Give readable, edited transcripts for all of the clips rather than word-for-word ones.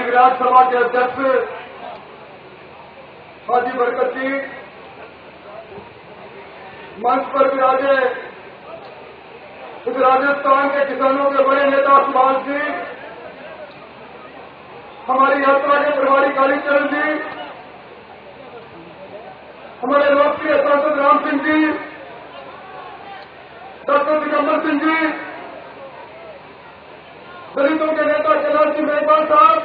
विधानसभा के अध्यक्ष हाजी बरकत जी, मंच पर विराजे इस राजस्थान के किसानों के बड़े नेता सुभाष जी, हमारी यात्रा के प्रभारी कालीचरण जी, हमारे लोकप्रिय सांसद राम सिंह जी, डॉक्टर दिगंबर सिंह जी, दलितों के नेता कैलाश सिंह मेघवाल साहब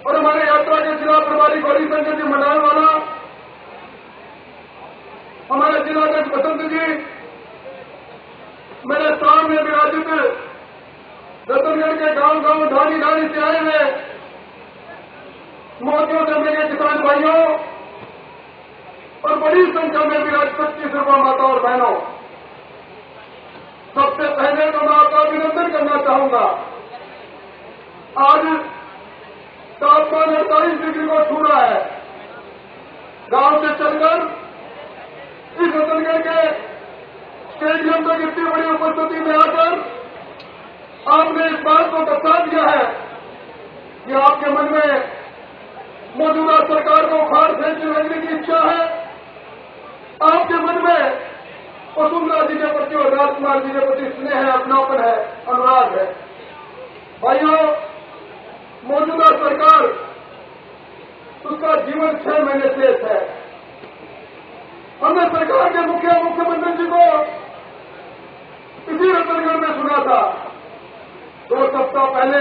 और हमारे यात्रा के जिला प्रभारी गौरी शंकर जी मंडालवाला, हमारे जिलाध्यक्ष बसंत जी, मेरे सामने विराजित रतनगढ़ के गांव ढानी ढानी से आए हुए मोतियों से मेरे किसान भाइयों और बड़ी संख्या में विराजित 25 माता और बहनों, सबसे पहले तो मैं आपका अभिनंदन करना चाहूंगा। आज तापमान 48 डिग्री को छू रहा है। गांव से चलकर इस रतनगढ़ के स्टेडियम तक इतनी बड़ी उपस्थिति में आकर आपने इस बात को दर्शा दिया है कि आपके मन में मौजूदा सरकार को उखाड़ फेंक के रखने की इच्छा है। आपके मन में वसुंधरा जी के प्रति और राजकुमार जी के प्रति स्नेह है, अपनापन है, अनुराग है। भाइयों, मौजूदा सरकार उसका जीवन 6 महीने शेष है। हमने सरकार के मुख्यमंत्री जी को इसी रतनगढ़ में सुना था। 2 सप्ताह पहले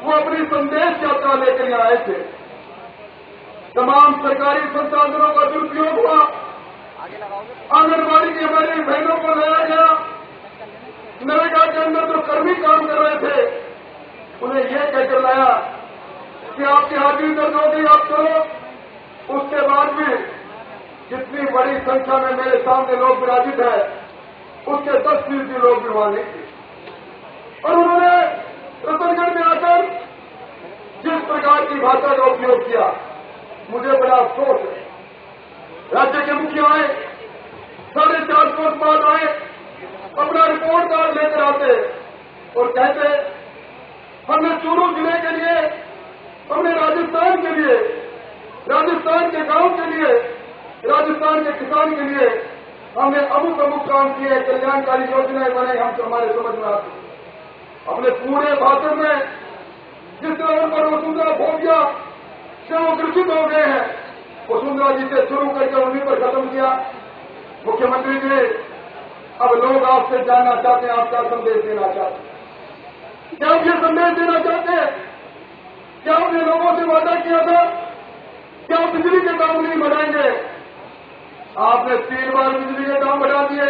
वो अपनी संदेश यात्रा लेकर यहां आए थे। तमाम सरकारी संसाधनों का दुरुपयोग हुआ। आंगनबाड़ी की हमारी बहनों को लाया गया। नरेगा के अंदर जो कर्मी काम कर रहे थे उन्हें यह कहकर लाया कि आपकी हाजिरी दर्ज हो गई, आप चलो। उसके बाद भी जितनी बड़ी संख्या में मेरे सामने लोग विराजित है उसके 10% लोग भी वहां नहीं थे। और उन्होंने रतनगढ़ में आकर जिस प्रकार की भाषा का उपयोग किया, मुझे बड़ा अफसोस है। राज्य के मुखिया आए, 4.5 कोस बाद आए, अपना रिपोर्ट कार्ड लेकर आते और कहते हमने चूरू जिले के लिए, हमने राजस्थान के लिए, राजस्थान के गांव के लिए, राजस्थान के किसान के लिए हमने अमुक काम किए, कल्याणकारी योजनाएं बनाई। हम हमारे समझ में आती। अपने पूरे भाषण में जिस तरह पर वसुंधरा फोबिया से वो ग्रसित हो गए हैं, वसुंधरा जी से शुरू करके उन्हीं पर खत्म किया। मुख्यमंत्री जी, अब लोग आपसे जानना चाहते हैं, आप क्या संदेश देना चाहते हैं? क्या आप ये संदेश देना चाहते हैं? क्या आपने लोगों से वादा किया था कि आप बिजली के दाम नहीं बढ़ाएंगे? आपने 3 बार बिजली के दाम बढ़ा दिए।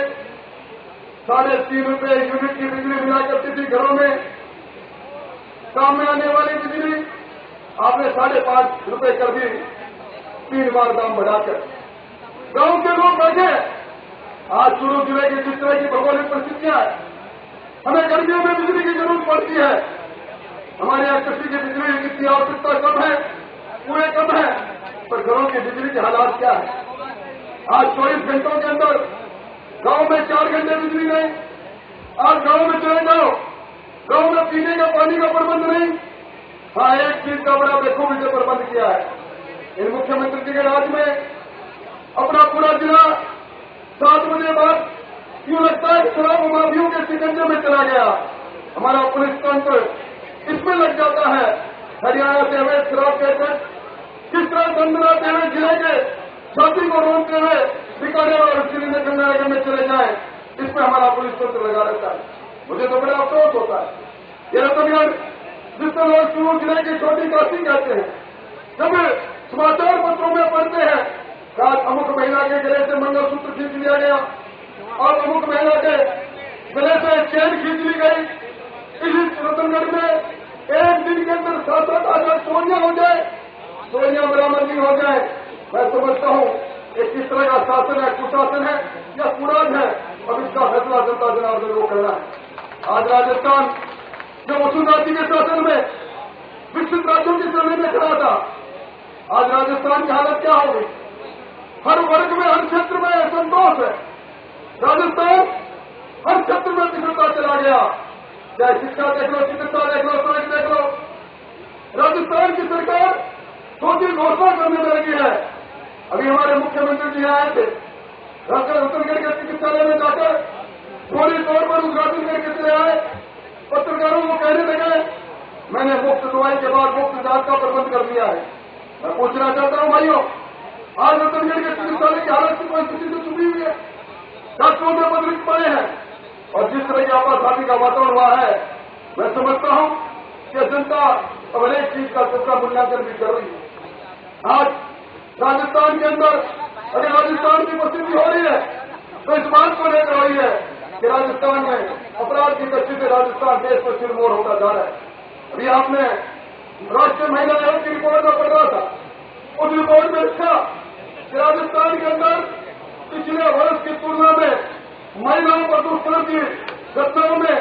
3.5 रुपये यूनिट की बिजली मिला करती थी घरों में। काम में आने वाली बिजली आपने 5.5 रुपये कर दी, 3 बार दाम बढ़ाकर। गांव के लोग बैठे। आज चूरू जिले की जिस तरह की भौगोलिक परिस्थितियां है, हमें गर्मियों में बिजली की जरूरत पड़ती है। हमारे यहाँ कृषि की बिजली की आवश्यकता कम है, पूरे कम है, पर घरों की बिजली के हालात क्या है? आज 24 घंटों के अंदर गांव में 4 घंटे बिजली नहीं। आज गांव में चले जाओ, गांव में पीने का पानी का प्रबंध नहीं। हाँ, एक चीज का बड़ा बेखूबी से प्रबंध किया है इन मुख्यमंत्री जी के राज में। अपना पूरा जिला 7 बजे बाद यूं लगता है शराब माफियों के शिकंजे में चला गया। हमारा पुलिस तंत्र इसमें लग जाता है। हरियाणा से अवैध शराब कहते किस तरह दंडनाते हुए जिले के छाती को रोकते हुए बीकानेर और श्रीनगर में चले जाए, इसमें हमारा पुलिस तंत्र लगा रहता है। मुझे तो बड़ा अफसोस होता है। ये रतनगढ़ जिसको लोग चूरू जिले की छोटी काशी कहते हैं, जब समाचार पत्रों में पढ़ते हैं आज अमुक महिला के गले से मंगलसूत्र खींच लिया गया और अमुक महिला के गले से चेन खींच ली गई। इस रतनगढ़ में एक दिन के अंदर 7-7 आठ चोरियां हो जाए, चोरियां बरामदगी हो जाए। मैं समझता हूं ये किस तरह का शासन है, कुशासन है या कुरान है। अब इसका फैसला जनता जनार्दन को करना है। आज राजस्थान जो वसुंधरा जी के शासन में विकसित राज्यों की श्रेणी में खड़ा था, आज राजस्थान की हालत क्या हो गई? हर वर्ग में, हर क्षेत्र में असंतोष है। राजस्थान हर क्षेत्र में पिछड़ता चला गया। चाहे शिक्षा देख लो, चिकित्सा देख लो, सड़क देख लो, जी आए थे, रतनगढ़ के चिकित्सालय में जाकर फौरी तौर पर उद्घाटन करके चले आए। पत्रकारों को कहने लगे मैंने मुफ्त दवाई के बाद मुफ्त जांच का प्रबंध कर दिया है। मैं पूछना चाहता हूं भाइयों, आज रतनगढ़ के चिकित्सालय की हालत की परिस्थिति से छुपी हुई है, डॉक्टरों में पद रिक्त पड़े हैं, और जिस तरह की आपातकाली का वातावरण हुआ है, मैं समझता हूं कि जनता अब एक चीज का सबका मूल्यांकन भी कर रही है। आज राजस्थान के अंदर अगर राजस्थान की परिस्थिति हो रही है तो इस बात को लेकर रही है कि राजस्थान में अपराध की दृष्टि से राजस्थान देश में सिरमौर होता जा रहा है। अभी आपने राष्ट्रीय महिला आयोग की रिपोर्ट में पढ़ रहा था, उस रिपोर्ट में लिखा कि राजस्थान के अंदर पिछले वर्ष की तुलना में महिलाओं पर दुष्कर्म की घटनाओं में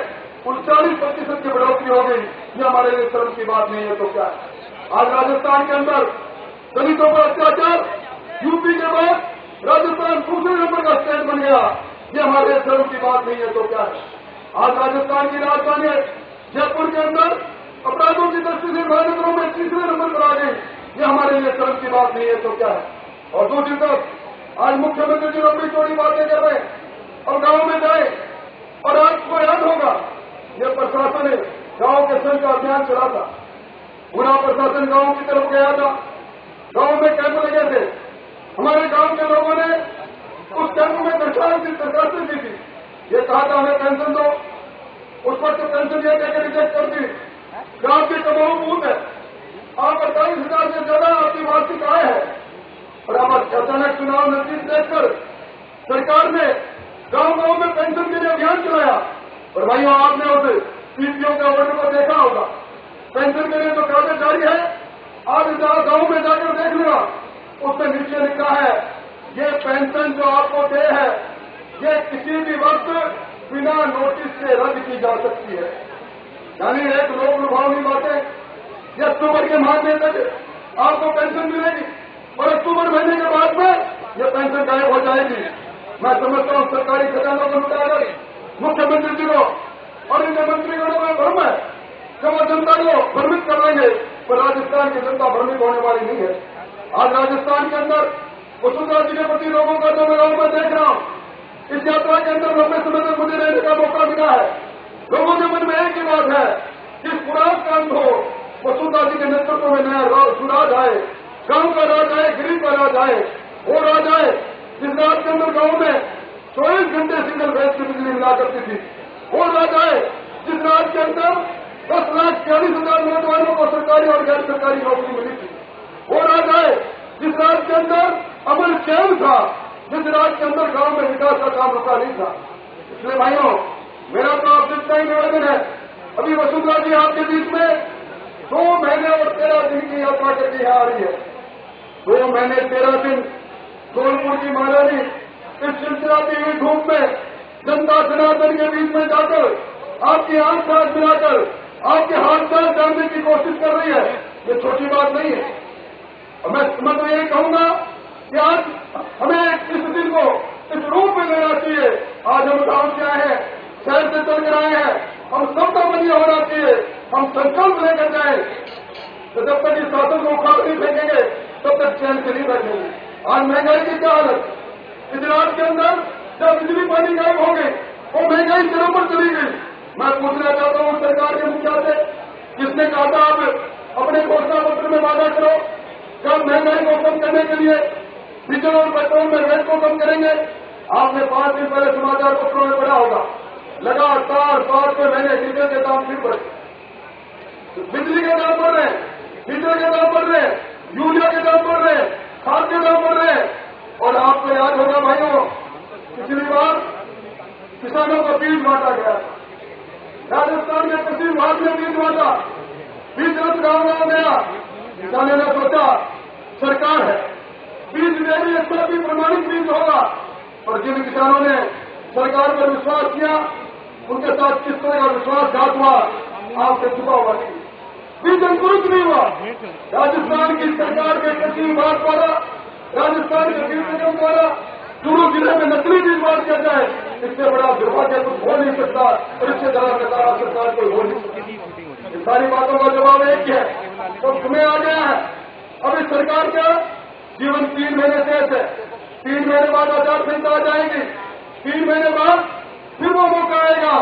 39% की बढ़ोतरी हो गई। ये हमारे लिए शर्म की बात नहीं है तो क्या है। आज राजस्थान के अंदर दलितों पर अत्याचार, यूपी के बाद राजस्थान दूसरे नंबर का स्टेट बन गया। ये हमारे लिए शर्म की बात नहीं है तो क्या है। आज राजस्थान की राजधानी जयपुर के अंदर अपराधों की दृष्टि से महानगरों में तीसरे नंबर पर आ गई। ये हमारे लिए शर्म की बात नहीं है तो क्या है। और दूसरी तरफ आज मुख्यमंत्री जी लंबी चौड़ी बातें कर रहे हैं और गांव में जाए, और आपको याद होगा ये प्रशासन ने गांव के संघ का अभियान चला था, पूरा प्रशासन गांव की तरफ गया था, गांव में कैंप लगे थे। हमारे गांव के लोगों ने उस कैंप में दरखास्त दी थी, ये कहा था हमें पेंशन दो, उस पर तो पेंशन ये कहकर रिजेक्ट कर दी कि आपकी कमाऊ बूथ है, आप 48,000 से ज्यादा आपकी वार्षिक आय है। और अब अचानक चुनाव नजदीक देखकर सरकार ने गांव गांव में पेंशन के लिए अभियान चलाया। और भाइयों, आपने उस पीपीओ के ऑर्डर को देखा होगा, पेंशन के लिए जो कागज जारी है, आप इस गांव में जाकर देख लेगा, उसमें नीचे लिखा है ये पेंशन जो आपको दे है ये किसी भी वक्त बिना नोटिस के रद्द की जा सकती है। यानी एक लोक लुभावनी बातें, ये अक्टूबर के महीने तक आपको पेंशन मिलेगी और अक्टूबर महीने के बाद में ये पेंशन गायब हो जाएगी। मैं समझता हूं सरकारी खजानों को लुटाकर मुख्यमंत्री जी को और इनके मंत्रीगणों में भ्रम है कि वो जनता को भ्रमित कर लेंगे, पर राजस्थान की जनता भ्रमित होने वाली नहीं है। आज राजस्थान के अंदर वसुंधरा जी के प्रति लोगों का जो मैं गांव में देख रहा हूं, इस यात्रा के अंदर लंबे समय तक मुझे रहने का मौका मिला है। लोगों के मन में एक ही बात है कि पुरान कांड हो, वसुंधरा जी के नेतृत्व में नया सुराज आए, गांव का राज आए, गरीब का राज आए, वो राज आए जिस राज के अंदर गांव में 24 घंटे सिंगल फेज की बिजली मिला करती थी, वो राज आए जिस राज के अंदर 10,40,000 नौजवानों को सरकारी और गैर सरकारी नौकरी मिली थी, वो राज आए जिस राज के अंदर अमन चैन था, जिस राज के अंदर गांव में विकास का काम रुका नहीं था। इसलिए भाइयों, मेरा तो आपसे इतना ही निवेदन है, अभी वसुंधरा जी आपके बीच में 2 महीने और 13 दिन की यात्रा करके यहाँ आ रही है। 2 महीने 13 दिन सोनपुर की महारानी इस चिलचिलाती हुई धूप में जनता जनार्दन के बीच में जाकर आपकी आंख साथ मिलाकर आपके हाथ साथ जानने की कोशिश कर रही है। ये छोटी बात नहीं है। और मैं तो यही कहूंगा कि आज हमें इस दिन को इस रूप में लेना चाहिए। आज हम गांव से आए हैं, शहर से चल कर आए हैं, हम सबका बनिए होना चाहिए, हम संकल्प लेकर जाए तो जब तक इस शासन को उखाड़ नहीं फेंकेंगे तब तक चैन से नहीं बैठेंगे। आज महंगाई की क्या हालत, इस रात के अंदर जब बिजली पानी गायब हो गई वो महंगाई सिरों पर चली गई। मैं पूछना चाहता हूं सरकार के मुखिया से, जिसने कहा था आप अपने घोषणा पत्र में वादा करो जब महंगाई को कम करने के लिए डीजल और पेट्रोल में रेट को कम करेंगे। आपने 5 दिन पहले समाचार पत्रों में पढ़ा होगा, लगातार 5वें महीने डीजल के दाम फिर बढ़े, बिजली के दाम बढ़ रहे हैं, डीजल के दाम बढ़ रहे हैं, यूरिया के दाम बढ़ रहे हैं, खाद के दाम बढ़ रहे हैं। और आपको याद होगा भाइयों, पिछली बार किसानों को बीज बांटा गया, राजस्थान में कृषि विभाग ने बीज बांटा, बीज रथ गांव गांव गया। किसानों ने सोचा सरकार है, बीज देगी, इसमें भी प्रमाणित बीज होगा। और जिन किसानों ने सरकार पर विश्वास किया उनके साथ किस तरह का विश्वासघात हुआ आपसे छुपा हुआ नहीं, बीज अंकुरित नहीं हुआ। राजस्थान की सरकार के कृषि विभाग द्वारा, राजस्थान के बीज निगम द्वारा चूरू जिले में नकली बीज बांट किया जाए, इससे बड़ा दुर्भाग्य कुछ हो नहीं सकता और इससे ज्यादा नकारा सरकार कोई हो नहीं सकती। इन सारी बातों का जवाब एक है, तो तुम्हें आ गया है। अब इस सरकार का जीवन 3 महीने से है, 3 महीने बाद आचार संहिता आ जाएगी। 3 महीने बाद फिर वो मौका आएगा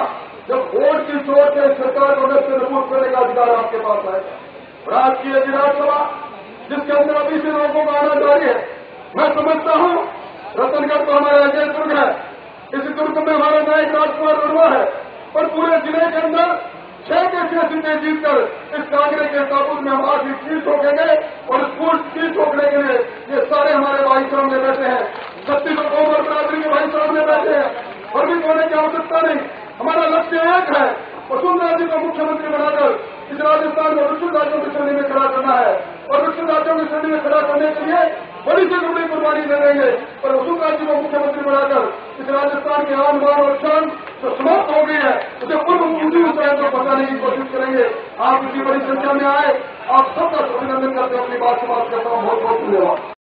जब वोट की चोट से सरकार को नष्ट नपूट करने का अधिकार आपके पास आएगा। और आज की विधानसभा जिसके अंदर अभी से लोगों का आना जारी है, मैं समझता हूं रतनगढ़ तो हमारा अजय दुर्ग है, इस दुर्ग में हमारा नायक राजकुमार वर्मा है, पर पूरे जिले के अंदर 6 के सीटें जीतकर इस कांग्रेस के ताबूत में हम आज सीट ठोकेंगे और स्कूल सीट ठोकने के लिए ये सारे हमारे भाई सामने बैठे हैं। 36 और बरादरी के भाई सामने बैठे हैं और भी होने की आवश्यकता नहीं। हमारा लक्ष्य एक है, वसुंधरा जी को मुख्यमंत्री बनाकर इस राजस्थान को विकसित राज्यों की श्रेणी में खड़ा करना है और विकसित राज्यों की श्रेणी में खड़ा करने के लिए बड़ी से बड़ी कुर्बानी दे देंगे और वसुंधरा जी को मुख्यमंत्री बनाकर इस राजस्थान के आन बान और शान जो समाप्त हो गई है उसे पूर्व ऊंची ऊंचाई को बचाने की कोशिश करेंगे। आप इतनी बड़ी संख्या में आए, आप सबका अभिनंदन करते अपनी बात समाप्त करता हूँ। बहुत बहुत धन्यवाद।